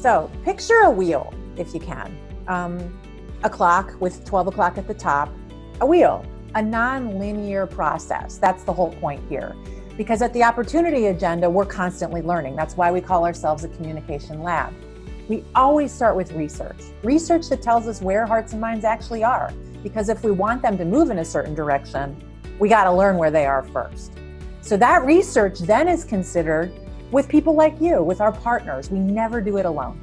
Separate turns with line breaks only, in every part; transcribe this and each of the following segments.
So picture a wheel, if you can. A clock with 12 o'clock at the top, a wheel, a non-linear process. That's the whole point here. Because at the Opportunity Agenda, we're constantly learning. That's why we call ourselves a communication lab. We always start with research that tells us where hearts and minds actually are. Because if we want them to move in a certain direction, we got to learn where they are first. So that research then is considered with people like you, with our partners. We never do it alone.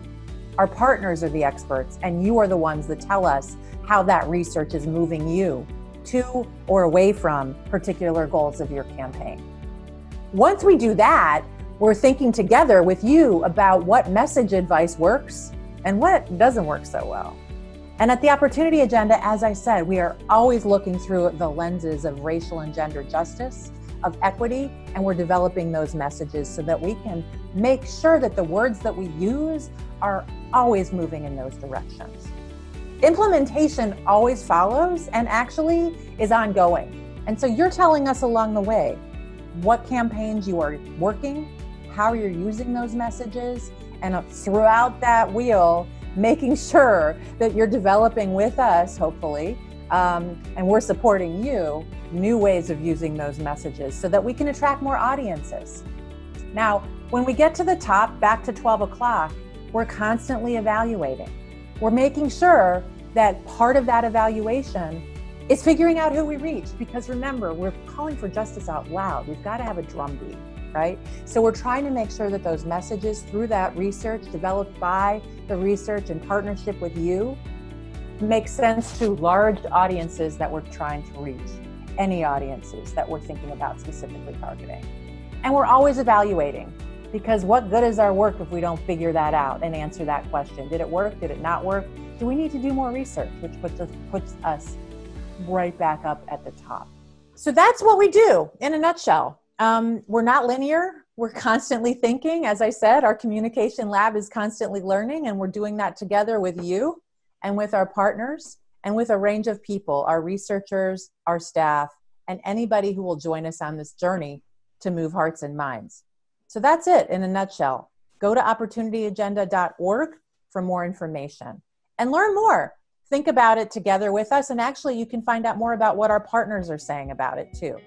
Our partners are the experts, and you are the ones that tell us how that research is moving you to or away from particular goals of your campaign. Once we do that, we're thinking together with you about what message advice works and what doesn't work so well. And at the Opportunity Agenda, as I said, we are always looking through the lenses of racial and gender justice, of equity, and we're developing those messages so that we can make sure that the words that we use are always moving in those directions. Implementation always follows and actually is ongoing. And so you're telling us along the way what campaigns you are working, how you're using those messages, and throughout that wheel, making sure that you're developing with us, hopefully, and we're supporting you, new ways of using those messages so that we can attract more audiences. Now, when we get to the top, back to 12 o'clock, we're constantly evaluating. We're making sure that part of that evaluation is figuring out who we reach, because remember, we're calling for justice out loud. We've got to have a drumbeat, right? So we're trying to make sure that those messages through that research developed by the research in partnership with you make sense to large audiences that we're trying to reach, any audiences that we're thinking about specifically targeting. And we're always evaluating, because what good is our work if we don't figure that out and answer that question? Did it work? Did it not work? Do we need to do more research? Which puts us right back up at the top. So that's what we do in a nutshell. We're not linear. We're constantly thinking. As I said, our communication lab is constantly learning, and we're doing that together with you and with our partners and with a range of people, our researchers, our staff, and anybody who will join us on this journey to move hearts and minds. So that's it in a nutshell. Go to opportunityagenda.org for more information and learn more. Think about it together with us, and actually you can find out more about what our partners are saying about it too.